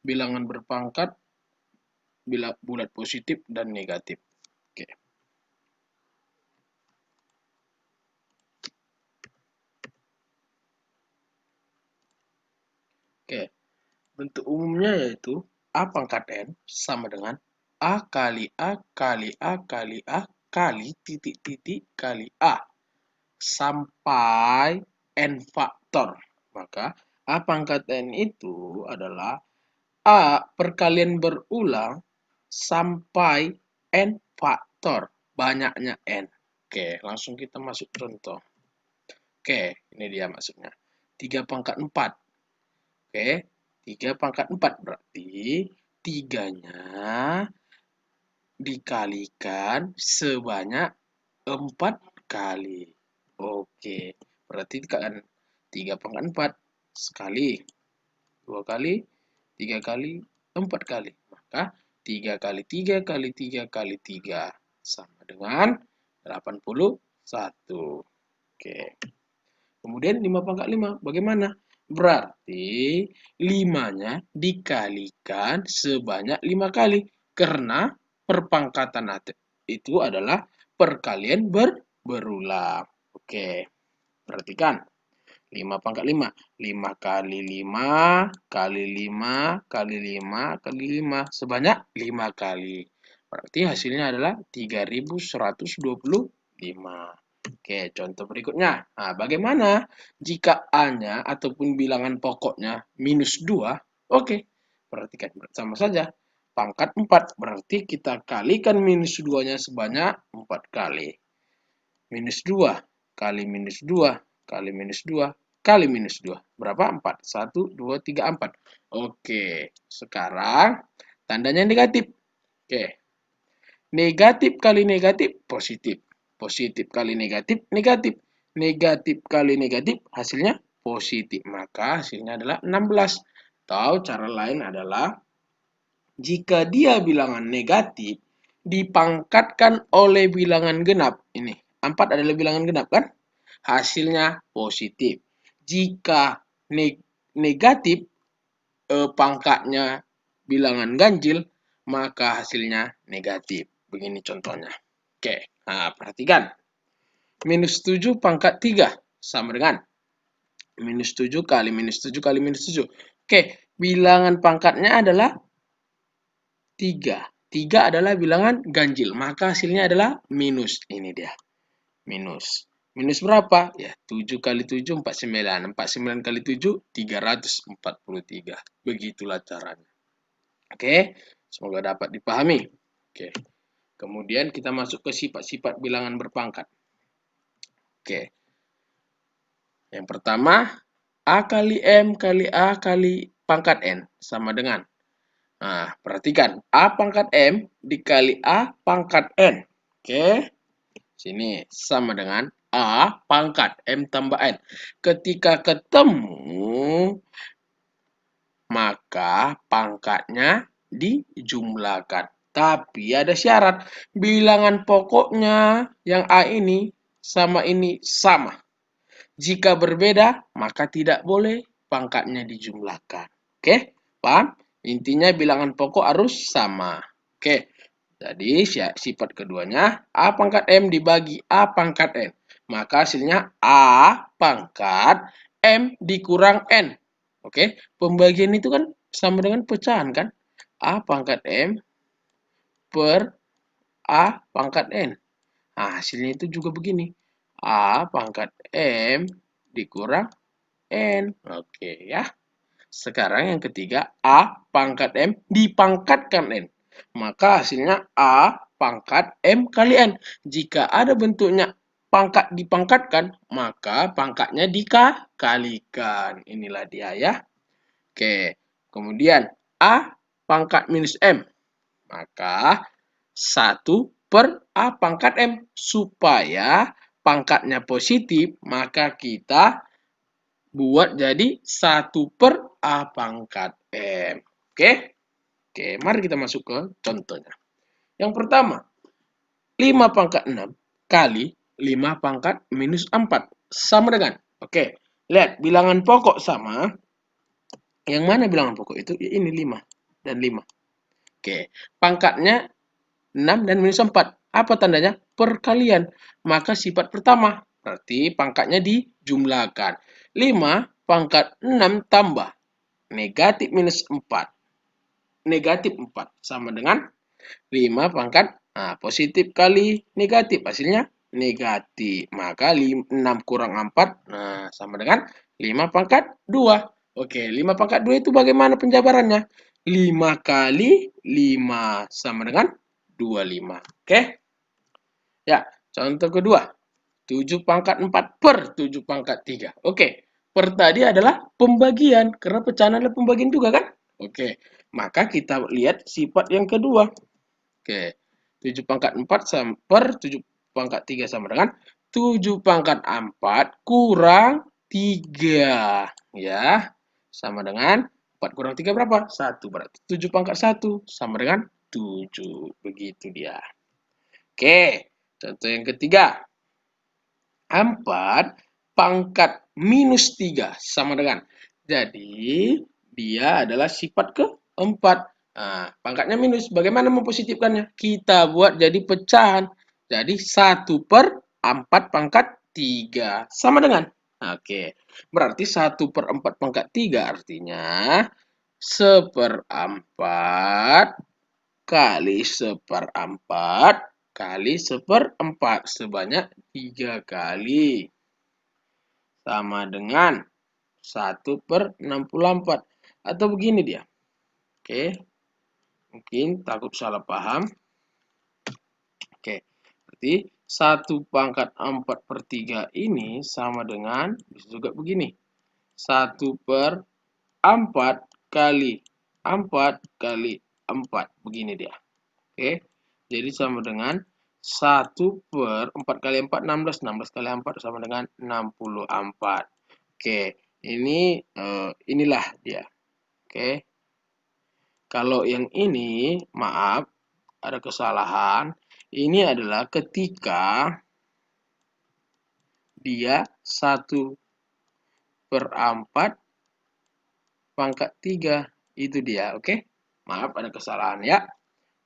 bilangan berpangkat, bulat positif dan negatif. Oke. Oke. Bentuk umumnya yaitu A pangkat N sama dengan A kali A kali A kali A kali titik-titik kali A sampai N faktor. Maka A pangkat N itu adalah A perkalian berulang sampai N faktor. Banyaknya N. Oke, langsung kita masuk contoh. Oke, ini dia maksudnya. 3 pangkat 4. Oke, 3 pangkat 4 berarti 3-nya dikalikan sebanyak 4 kali. Oke, berarti kan 3 pangkat 4 sekali, 2 kali, 3 kali, 4 kali. Maka 3 kali 3 kali 3 kali 3 sama dengan 81. Oke. Kemudian 5 pangkat 5. Bagaimana? Berarti 5-nya dikalikan sebanyak 5 kali. Karena perpangkatan itu adalah perkalian berulang. Oke. Perhatikan. 5 pangkat 5. 5 kali 5 kali 5 kali 5 kali 5. Sebanyak 5 kali. Berarti hasilnya adalah 3125. Oke, contoh berikutnya. Nah, bagaimana jika A-nya ataupun bilangan pokoknya minus 2? Oke, perhatikan bersama saja. Pangkat 4, berarti kita kalikan minus 2-nya sebanyak 4 kali. Minus 2 kali minus 2 kali minus 2 kali minus 2. Berapa? 4. 1, 2, 3, 4. Oke, sekarang tandanya negatif. Oke, negatif kali negatif, positif. Positif kali negatif, negatif. Negatif kali negatif, hasilnya positif. Maka hasilnya adalah 16. Atau cara lain adalah, jika dia bilangan negatif, dipangkatkan oleh bilangan genap. Ini, 4 adalah bilangan genap kan? Hasilnya positif. Jika negatif, pangkatnya bilangan ganjil, maka hasilnya negatif. Begini contohnya. Oke, nah perhatikan. Minus 7 pangkat 3 sama dengan minus 7 kali minus 7 kali minus 7. Oke, bilangan pangkatnya adalah 3. 3 adalah bilangan ganjil, maka hasilnya adalah minus. Ini dia, minus. Minus berapa? Ya, 7 kali 7, 49. 49 kali 7, 343. Begitulah caranya. Oke, semoga dapat dipahami. Oke, kemudian kita masuk ke sifat-sifat bilangan berpangkat. Oke, yang pertama, A kali M kali A kali pangkat N sama dengan. Nah, perhatikan, A pangkat M dikali A pangkat N. Oke, sini sama dengan A pangkat M tambah N. Ketika ketemu, maka pangkatnya dijumlahkan. Tapi ada syarat, bilangan pokoknya yang A ini sama ini sama. Jika berbeda, maka tidak boleh pangkatnya dijumlahkan. Oke, paham? Intinya bilangan pokok harus sama. Oke, jadi sifat keduanya, A pangkat M dibagi A pangkat N. Maka hasilnya A pangkat M dikurang N. Oke, pembagian itu kan sama dengan pecahan kan? A pangkat M per A pangkat N. Nah, hasilnya itu juga begini. A pangkat M dikurang N. Oke ya. Sekarang yang ketiga, A pangkat M dipangkatkan N. Maka hasilnya A pangkat M kali N. Jika ada bentuknya pangkat dipangkatkan, maka pangkatnya dikalikan. Inilah dia ya. Oke, kemudian A pangkat minus M. Maka 1 per A pangkat M. Supaya pangkatnya positif, maka kita buat jadi 1 per A pangkat M. Oke? Oke, mari kita masuk ke contohnya. Yang pertama, 5 pangkat 6 kali 5 pangkat minus 4. Sama dengan, oke, lihat bilangan pokok sama, Yang mana bilangan pokok itu? Ya, ini 5 dan 5. Oke, pangkatnya 6 dan minus 4. Apa tandanya? Perkalian. Maka sifat pertama, berarti pangkatnya dijumlahkan. 5 pangkat 6 tambah negatif minus 4. Negatif 4 sama dengan 5 pangkat positif kali negatif. Hasilnya negatif. Maka 6 kurang 4 sama dengan 5 pangkat 2. Oke, 5 pangkat 2 itu bagaimana penjabarannya? 5 kali 5 sama dengan 25. Oke. Ya, contoh kedua. 7 pangkat 4 per 7 pangkat 3. Oke, per tadi adalah pembagian. Karena pecahan adalah pembagian juga kan? Oke, maka kita lihat sifat yang kedua. Oke, 7 pangkat 4 per 7 pangkat 3 sama dengan 7 pangkat 4 kurang 3. Ya, sama dengan 4 kurang 3 berapa? 1. Berarti 7 pangkat 1 sama dengan 7. Begitu dia. Oke, contoh yang ketiga. 4 pangkat minus 3 sama dengan. Jadi, dia adalah sifat keempat. Nah, pangkatnya minus. Bagaimana mempositifkannya? Kita buat jadi pecahan. Jadi, 1 per 4 pangkat 3 sama dengan. Oke, berarti 1 per 4 pangkat 3 artinya 1/4 kali 1/4 kali 1/4 sebanyak 3 kali. Sama dengan 1/64. Atau begini dia. Oke. Mungkin takut salah paham. Oke. Berarti 1 pangkat 4 per 3 ini sama dengan, bisa juga begini. 1/4 kali 4 kali 4. Begini dia. Oke. Jadi sama dengan 1 per 4 kali 4, 16. 16 kali 4 sama dengan 64. Oke, inilah dia. Oke. Kalau yang ini, maaf, ada kesalahan. Ini adalah ketika dia 1/4 pangkat 3. Itu dia, oke? Maaf, ada kesalahan ya.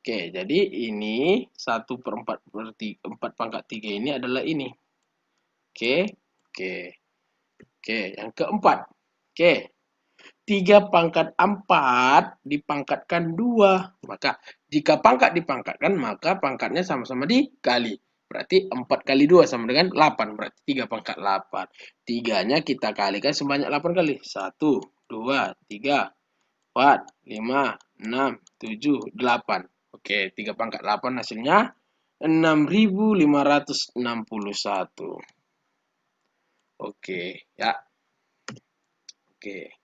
Oke, jadi ini 1/4 pangkat 3 ini adalah ini. Oke, oke, oke. Yang keempat, oke. 3 pangkat 4 dipangkatkan 2. Maka jika pangkat dipangkatkan, maka pangkatnya sama-sama dikali. Berarti 4 kali 2 sama dengan 8. Berarti 3 pangkat 8. 3-nya kita kalikan sebanyak 8 kali. 1, 2, 3, 4, 5, 6, 7, 8. Oke, 3 pangkat 8 hasilnya 6.561. Oke, ya. Oke.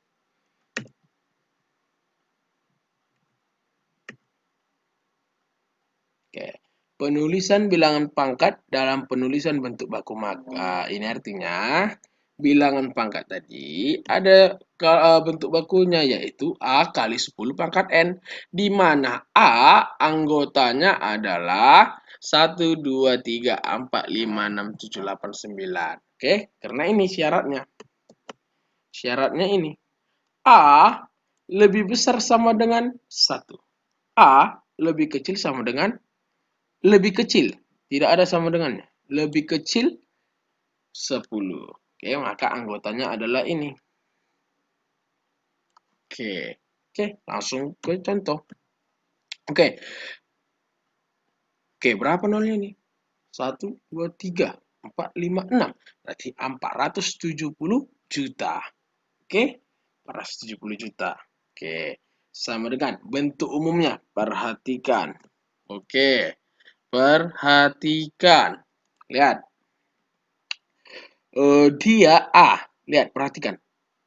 Oke. Penulisan bilangan pangkat dalam penulisan bentuk baku. Maka ini artinya bilangan pangkat tadi ada bentuk bakunya yaitu A kali 10 pangkat N. Di mana A anggotanya adalah 1, 2, 3, 4, 5, 6, 7, 8, 9. Oke, karena ini syaratnya. Syaratnya ini. A lebih besar sama dengan 1. A lebih kecil sama dengan lebih kecil. Tidak ada sama dengannya. Lebih kecil 10. Oke, maka anggotanya adalah ini. Oke. Oke, langsung ke contoh. Oke. Oke, berapa nolnya ini? 1, 2, 3, 4, 5, 6. Berarti 470 juta. Oke, 470 juta. Oke, sama dengan bentuk umumnya. Perhatikan. Oke, perhatikan. Lihat. Dia A. Lihat, perhatikan.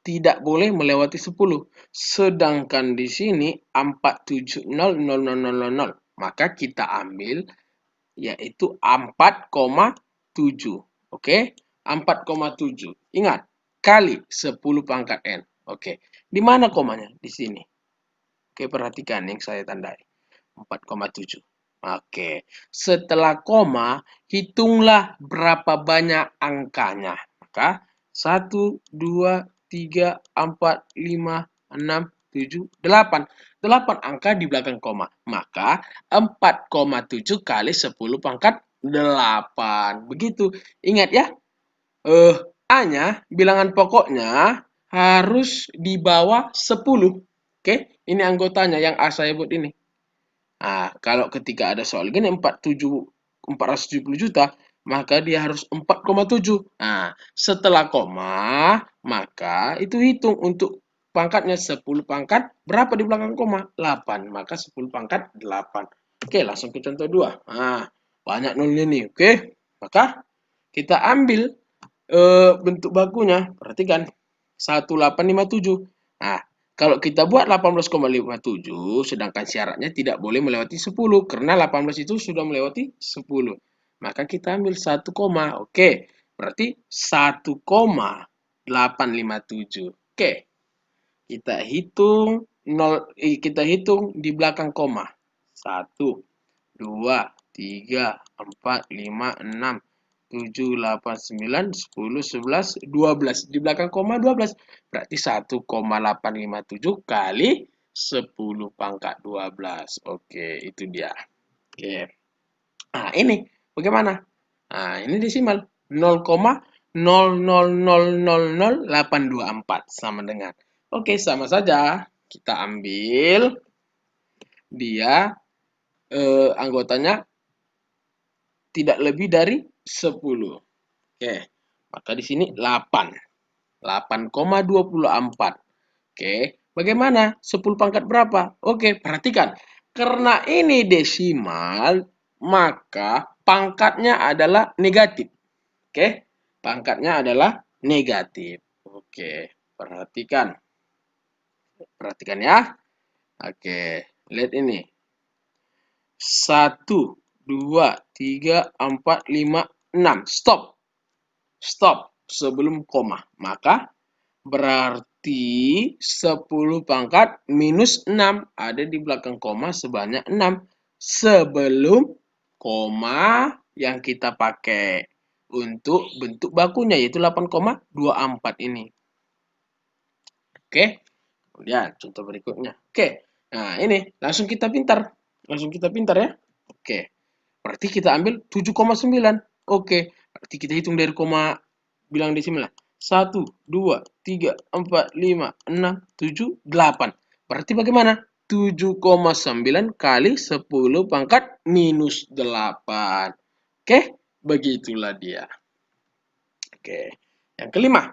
Tidak boleh melewati 10. Sedangkan di sini 4700000. Maka kita ambil yaitu 4,7. Oke? 4,7. Ingat, kali 10 pangkat N. Oke. Di mana komanya? Di sini. Oke, perhatikan yang saya tandai. 4,7. Oke, setelah koma, hitunglah berapa banyak angkanya. Maka 1, 2, 3, 4, 5, 6, 7, 8. 8 angka di belakang koma. Maka 4,7 kali 10 pangkat 8. Begitu. Ingat ya, A-nya, bilangan pokoknya harus di bawah 10. Oke, ini anggotanya yang A saya buat ini. Nah, kalau ketika ada soal gini 470 juta, maka dia harus 4,7. Nah, setelah koma, maka itu hitung untuk pangkatnya 10 pangkat berapa di belakang koma? 8. Maka 10 pangkat 8. Oke, langsung ke contoh 2. Nah, banyak nolnya nih. Oke, maka kita ambil bentuk bakunya. Perhatikan. 1857. Nah, kalau kita buat 18,57, sedangkan syaratnya tidak boleh melewati 10, karena 18 itu sudah melewati 10. Maka kita ambil 1, oke. Berarti 1,857. Oke. Kita hitung kita hitung di belakang koma. 1, 2, 3, 4, 5, 6, 7, 8, 9, 10, 11, 12. Di belakang koma 12. Berarti 1,857 kali 10 pangkat 12. Oke, itu dia. Oke. Nah, ini bagaimana? Nah, ini desimal. 0,0000824 sama dengan. Oke, sama saja. Kita ambil dia anggotanya tidak lebih dari 10. Oke, maka di sini 8. 8,24. Oke, bagaimana? 10 pangkat berapa? Oke, perhatikan. Karena ini desimal, maka pangkatnya adalah negatif. Oke, pangkatnya adalah negatif. Oke, perhatikan. Perhatikan ya. Oke, lihat ini. 1, 2, 3, 4, 5, 6. Stop. Stop sebelum koma. Maka berarti 10 pangkat minus 6 ada di belakang koma sebanyak 6 sebelum koma yang kita pakai untuk bentuk bakunya yaitu 8,24 ini. Oke. Kemudian contoh berikutnya. Oke. Nah, ini langsung kita pintar. Langsung kita pintar ya. Oke. Berarti kita ambil 7,9. Oke. Berarti kita hitung dari koma bilang desimal. 1, 2, 3, 4, 5, 6, 7, 8. Berarti bagaimana? 7,9 kali 10 pangkat minus 8. Oke, begitulah dia. Oke, yang kelima.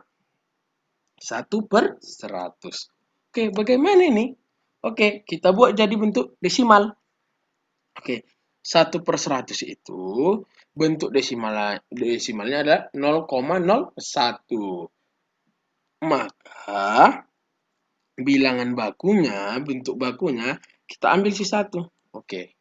1/100. Oke, bagaimana ini? Oke, kita buat jadi bentuk desimal. Oke, 1/100 itu bentuk desimalnya adalah 0,01. Maka bilangan bakunya, bentuk bakunya, kita ambil si 1. Oke,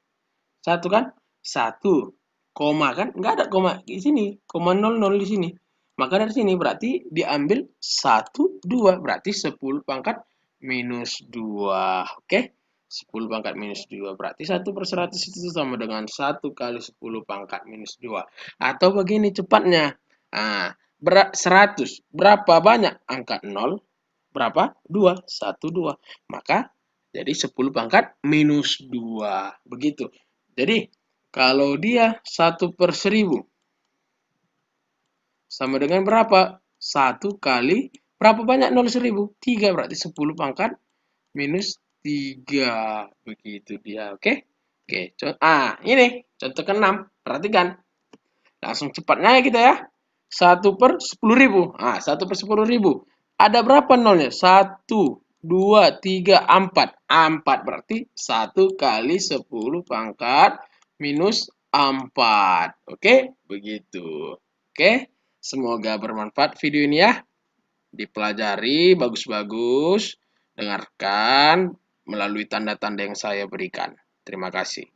1 kan? 1, koma kan? Nggak ada koma di sini, koma 00 di sini. Maka dari sini berarti diambil 1, 2. Berarti 10 pangkat minus 2. Oke? 10 pangkat minus 2. Berarti 1/100 itu sama dengan 1 kali 10 pangkat minus 2. Atau begini cepatnya. Nah, 100. Berapa banyak angka 0? Berapa? 2. 1, 2. Maka jadi 10 pangkat minus 2. Begitu. Jadi kalau dia 1/1000 sama dengan berapa? 1 kali berapa banyak 0 1000? 3, berarti 10 pangkat minus 3. Begitu dia, oke? Oke, ini contoh ke-6. Perhatikan. Langsung cepatnya ya kita ya. 1/10.000. 1/10.000. Ada berapa nolnya? 1, 2, 3, 4. 4 berarti 1 kali 10 pangkat minus 4. Oke, begitu. Oke, semoga bermanfaat video ini ya. Dipelajari bagus-bagus. Dengarkan melalui tanda-tanda yang saya berikan. Terima kasih.